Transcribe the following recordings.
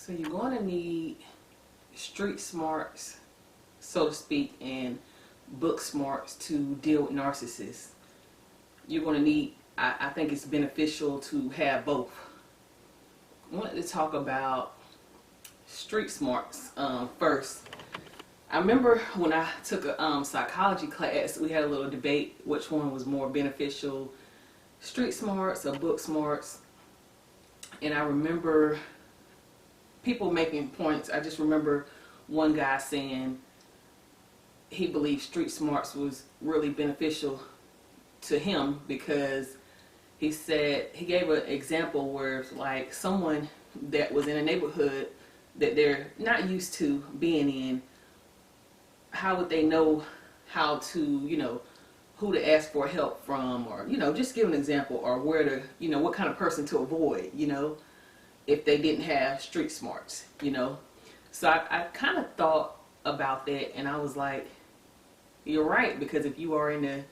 So you're going to need street smarts, so to speak, and book smarts to deal with narcissists. You're going to need, I think it's beneficial to have both. I wanted to talk about street smarts first. I remember when I took a psychology class, we had a little debate which one was more beneficial, street smarts or book smarts. And I remember people making points. I just remember one guy saying he believed street smarts was really beneficial to him because he said, he gave an example where it's like someone that was in a neighborhood that they're not used to being in, how would they know how to, who to ask for help from, or, just give an example, or where to, what kind of person to avoid, if they didn't have street smarts, So I kind of thought about that, and I was like, you're right, because if you are in the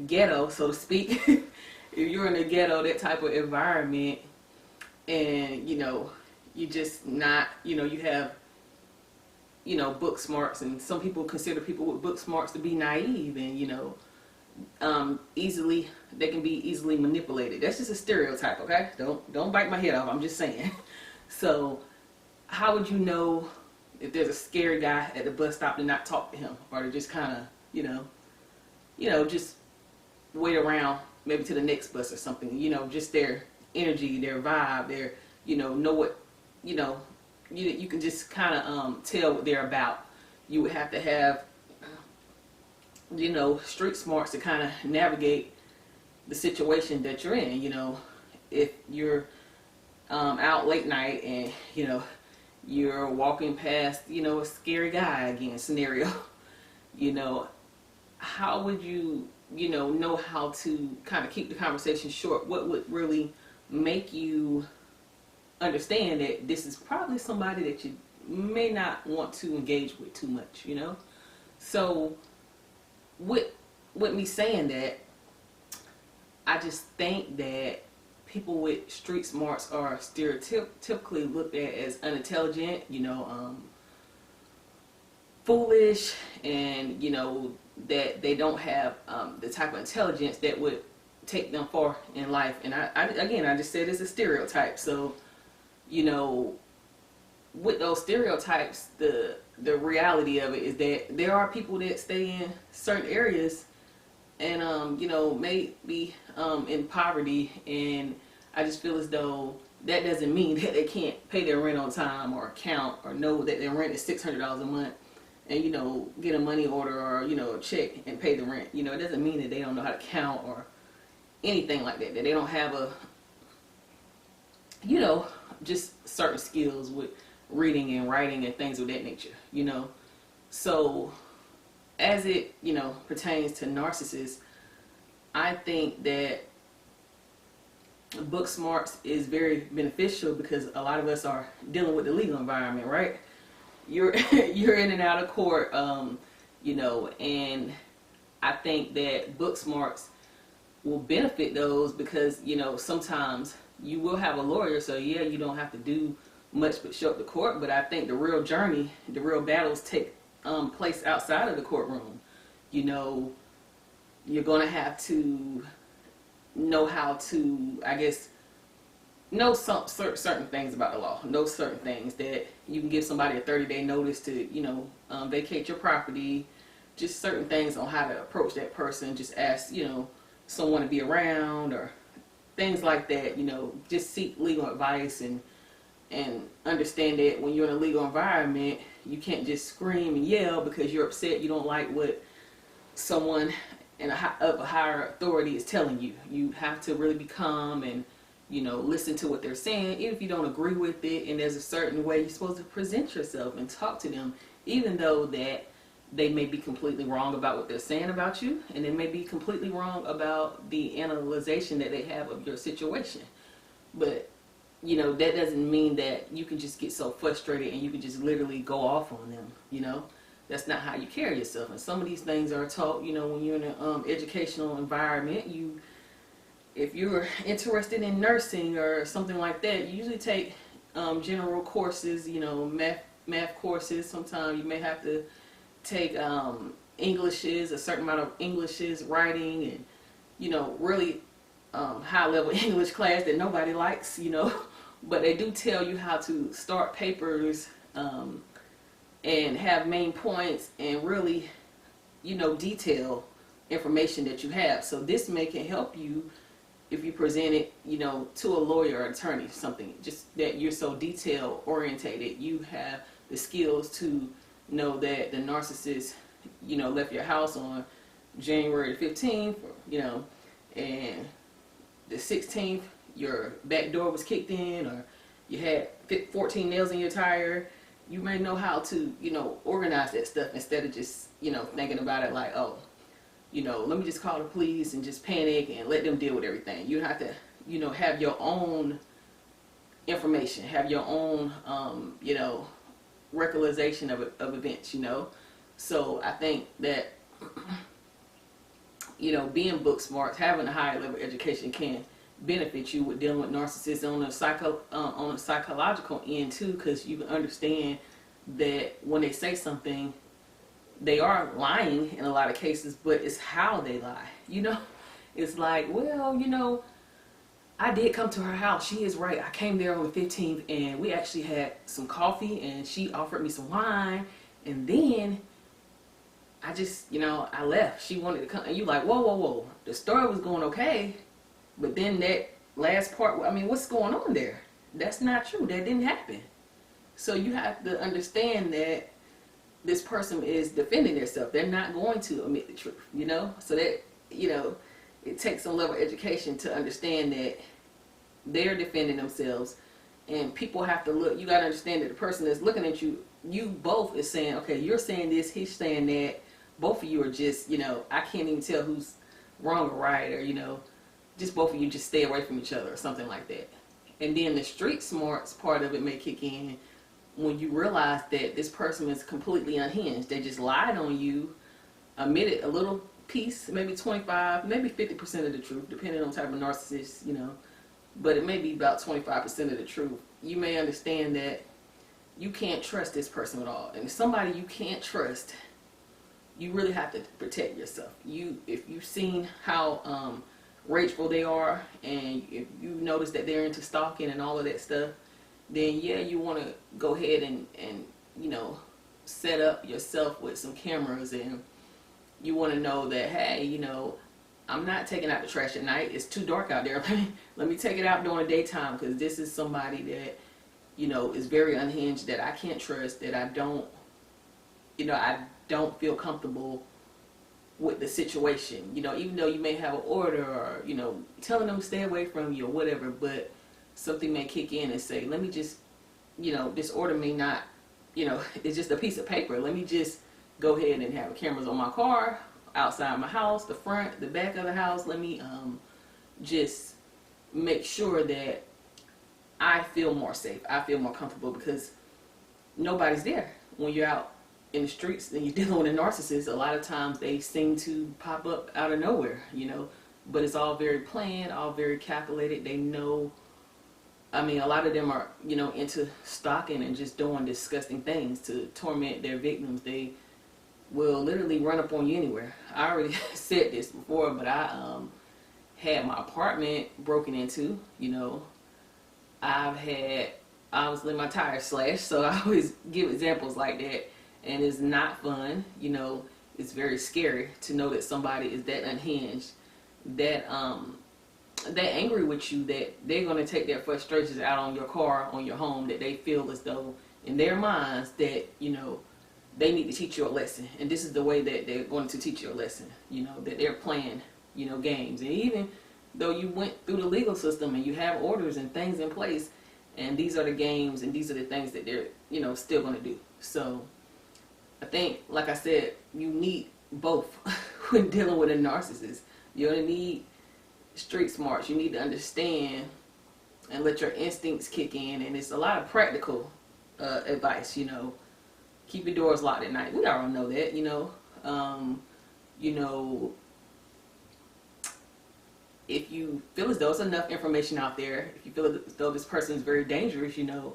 ghetto, so to speak, if you're in the ghetto, that type of environment, and, you just not, you have, book smarts, and some people consider people with book smarts to be naive, and, they can be easily manipulated. That's just a stereotype, okay? Don't bite my head off, I'm just saying. So, how would you know if there's a scary guy at the bus stop to not talk to him, or to just kind of, just wait around, maybe to the next bus or something, just their energy, their vibe, their, know what, you can just kind of tell what they're about. You would have to have, street smarts to kind of navigate the situation that you're in. If you're out late night and, you're walking past, a scary guy again scenario, how would you, know how to kind of keep the conversation short? What would really make you understand that this is probably somebody that you may not want to engage with too much, So with me saying that, I just think that people with street smarts are stereotypically looked at as unintelligent, foolish, and that they don't have the type of intelligence that would take them far in life. And I just said it's a stereotype. So, with those stereotypes, the reality of it is that there are people that stay in certain areas and may be in poverty, and I just feel as though that doesn't mean that they can't pay their rent on time, or account, or know that their rent is $600 a month, and get a money order, or a check and pay the rent. It doesn't mean that they don't know how to count or anything like that. That they don't have a just certain skills with reading and writing and things of that nature. So as it pertains to narcissists, I think that book smarts is very beneficial because a lot of us are dealing with the legal environment, right? You're in and out of court, and I think that book smarts will benefit those because sometimes you will have a lawyer, so yeah, you don't have to do much but show up to court. But I think the real journey, the real battles take place outside of the courtroom. You're gonna have to know how to, I guess, know some certain things about the law. Know certain things that you can give somebody a 30-day notice to, vacate your property. Just certain things on how to approach that person. Just ask, someone to be around, or things like that. Just seek legal advice and understand that when you're in a legal environment, you can't just scream and yell because you're upset. You don't like what someone of a higher authority is telling you. You have to really be calm and listen to what they're saying, even if you don't agree with it. And there's a certain way you're supposed to present yourself and talk to them, even though that they may be completely wrong about what they're saying about you, and they may be completely wrong about the analyzation that they have of your situation. But that doesn't mean that you can just get so frustrated and you can just literally go off on them. That's not how you carry yourself. And some of these things are taught, when you're in an educational environment. If you're interested in nursing or something like that, you usually take general courses, you know, math courses. Sometimes you may have to take Englishes, a certain amount of Englishes, writing, and you know, really high level English class that nobody likes, you know. But they do tell you how to start papers and have main points and really, you know, detail information that you have. So this can help you if you present it, you know, to a lawyer or attorney, something just that you're so detail orientated. You have the skills to know that the narcissist, you know, left your house on January the 15th, you know, and the 16th your back door was kicked in, or you had 14 nails in your tire. You may know how to, you know, organize that stuff instead of just, you know, thinking about it like, oh, you know, let me just call the police and just panic and let them deal with everything. You have to, you know, have your own information, have your own, you know, recordization of events, you know. So I think that, you know, being book smart, having a higher level education can benefit you with dealing with narcissists on a psychological end too, because you can understand that when they say something, they are lying in a lot of cases, but it's how they lie. You know, it's like, well, you know, I did come to her house. She is right. I came there on the 15th, and we actually had some coffee, and she offered me some wine, and then I just, you know, I left. She wanted to come, and you like, whoa, whoa, whoa. The story was going okay, but then that last part, I mean, what's going on there? That's not true. That didn't happen. So you have to understand that this person is defending themselves. They're not going to admit the truth, you know? So that, you know, it takes some level of education to understand that they're defending themselves, and people have to look. You got to understand that the person that's looking at you, you both is saying, okay, you're saying this, he's saying that. Both of you are just, you know, I can't even tell who's wrong or right, or, you know, just both of you just stay away from each other or something like that. And then the street smarts part of it may kick in when you realize that this person is completely unhinged. They just lied on you, admitted a little piece, maybe 25, maybe 50% of the truth, depending on the type of narcissist, you know. But it may be about 25% of the truth. You may understand that you can't trust this person at all. And if somebody you can't trust, you really have to protect yourself. If you've seen how rageful they are, and if you notice that they're into stalking and all of that stuff, then yeah, you want to go ahead and you know, set up yourself with some cameras, and you want to know that, hey, you know, I'm not taking out the trash at night. It's too dark out there. Let me take it out during the daytime, because this is somebody that, you know, is very unhinged, that I can't trust, that I don't, you know, I don't feel comfortable with the situation. You know, even though you may have an order, or, you know, telling them to stay away from you or whatever, but something may kick in and say, let me just, you know, this order may not, you know, it's just a piece of paper. Let me just go ahead and have cameras on my car, outside my house, the front, the back of the house. Let me just make sure that I feel more safe. I feel more comfortable, because nobody's there. When you're out in the streets and you're dealing with a narcissist, a lot of times they seem to pop up out of nowhere, you know, but it's all very planned, all very calculated. They know, I mean, a lot of them are, you know, into stalking and just doing disgusting things to torment their victims. They will literally run up on you anywhere. I already said this before, but I had my apartment broken into, you know. I've had, obviously, my tires slashed, so I always give examples like that, and it's not fun, you know. It's very scary to know that somebody is that unhinged, that angry with you, that they're going to take their frustrations out on your car, on your home, that they feel as though in their minds that, you know, they need to teach you a lesson, and this is the way that they're going to teach you a lesson, you know, that they're playing, you know, games. And even though you went through the legal system and you have orders and things in place, and these are the games and these are the things that they're, you know, still going to do. So I think, like I said, you need both when dealing with a narcissist. You're going to need street smarts. You need to understand and let your instincts kick in, and it's a lot of practical advice, you know. Keep your doors locked at night. We already know that, you know. You know, if you feel as though there's enough information out there, if you feel as though this person is very dangerous, you know,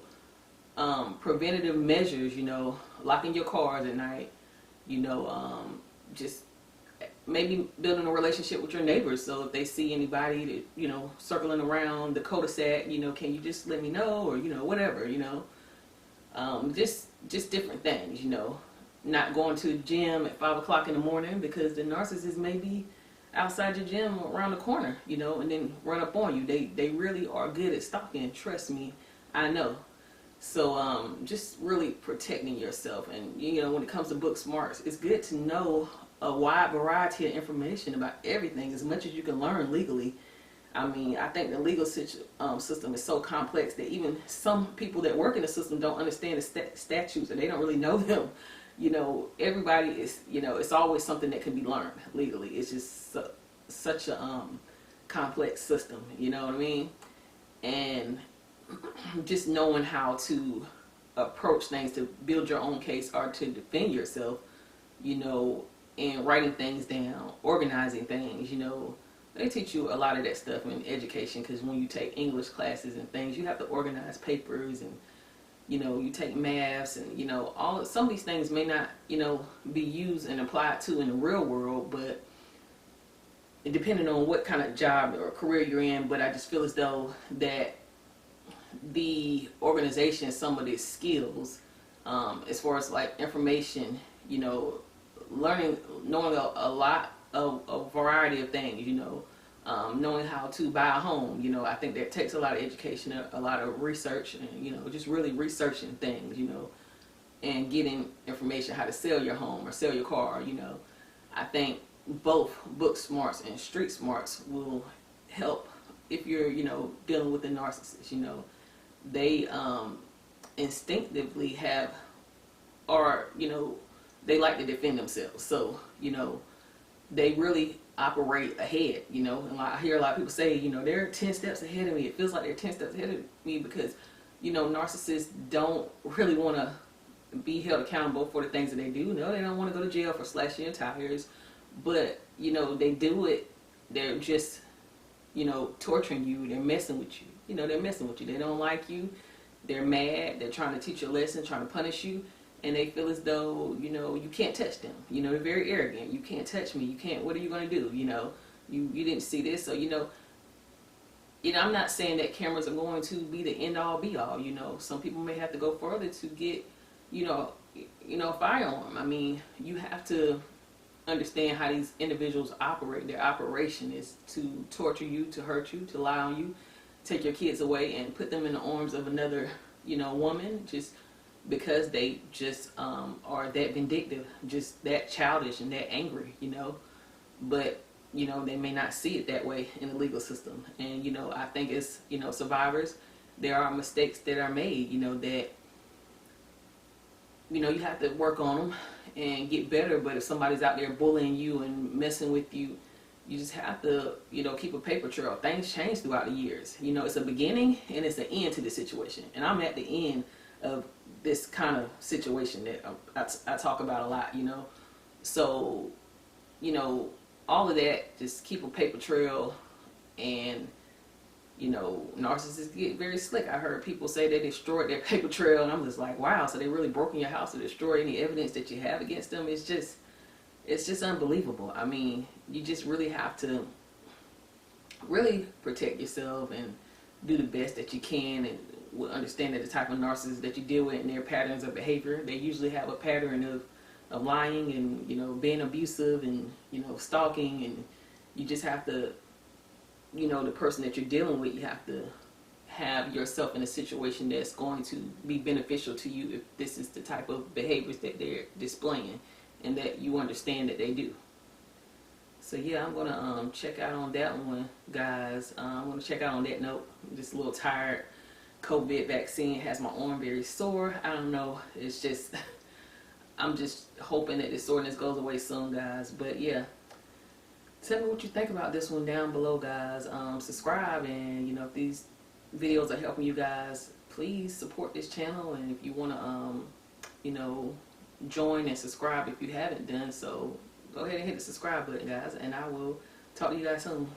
preventative measures, you know, locking your cars at night, you know, just maybe building a relationship with your neighbors. So if they see anybody that, you know, circling around the cul-de-sac, you know, can you just let me know, or, you know, whatever, you know, just different things, you know, not going to the gym at 5 o'clock in the morning because the narcissist may be outside your gym around the corner, you know, and then run up on you. They really are good at stalking. Trust me, I know. So just really protecting yourself. And, you know, when it comes to book smarts, it's good to know a wide variety of information about everything, as much as you can learn legally. I mean, I think the legal system is so complex that even some people that work in the system don't understand the statutes, and they don't really know them. You know, everybody is, you know, it's always something that can be learned legally. It's just such a complex system, you know what I mean? And just knowing how to approach things to build your own case or to defend yourself, you know, and writing things down, organizing things, you know, they teach you a lot of that stuff in education, because when you take English classes and things, you have to organize papers, and, you know, you take maths, and, you know, some of these things may not, you know, be used and applied to in the real world, but depending on what kind of job or career you're in. But I just feel as though that the organization, some of these skills, as far as like information, you know, learning, knowing a lot of a variety of things, you know, knowing how to buy a home, you know, I think that takes a lot of education, a lot of research, and, you know, just really researching things, you know, and getting information how to sell your home or sell your car, you know. I think both book smarts and street smarts will help if you're, you know, dealing with a narcissist. You know, they instinctively have, or, you know, they like to defend themselves. So, you know, they really operate ahead, you know. And I hear a lot of people say, you know, they're 10 steps ahead of me. It feels like they're 10 steps ahead of me because, you know, narcissists don't really want to be held accountable for the things that they do. No, they don't want to go to jail for slashing your tires. But, you know, they do it. They're just, you know, torturing you. They're messing with you. You know, they're messing with you. They don't like you. They're mad. They're trying to teach you a lesson, trying to punish you. And they feel as though, you know, you can't touch them. You know, they're very arrogant. You can't touch me. You can't, what are you going to do? You know, you didn't see this. So, you know, I'm not saying that cameras are going to be the end all be all. You know, some people may have to go further to get, you know, a firearm. I mean, you have to understand how these individuals operate. Their operation is to torture you, to hurt you, to lie on you, take your kids away and put them in the arms of another, you know, woman, just because they just are that vindictive, just that childish and that angry, you know. But, you know, they may not see it that way in the legal system. And, you know, I think as, you know, survivors, there are mistakes that are made, you know, that, you know, you have to work on them and get better. But if somebody's out there bullying you and messing with you, you just have to, you know, keep a paper trail. Things change throughout the years. You know, it's a beginning and it's an end to the situation. And I'm at the end of this kind of situation that I talk about a lot, you know. So, you know, all of that, just keep a paper trail. And, you know, narcissists get very slick. I heard people say they destroyed their paper trail, and I'm just like, wow, so they really broke in your house to destroy any evidence that you have against them. It's just unbelievable. I mean, you just really have to really protect yourself and do the best that you can, and will understand that the type of narcissist that you deal with and their patterns of behavior. They usually have a pattern of lying and, you know, being abusive and, you know, stalking. And you just have to, you know, the person that you're dealing with, you have to have yourself in a situation that's going to be beneficial to you if this is the type of behaviors that they're displaying and that you understand that they do. So yeah, I'm gonna check out on that one, guys. I'm gonna check out on that note. I'm just a little tired. COVID vaccine has my arm very sore. I don't know. It's just, I'm just hoping that this soreness goes away soon, guys. But yeah, tell me what you think about this one down below, guys. Subscribe, and, you know, if these videos are helping you guys, please support this channel. And if you want to, you know, join and subscribe if you haven't done so, go ahead and hit the subscribe button, guys. And I will talk to you guys soon.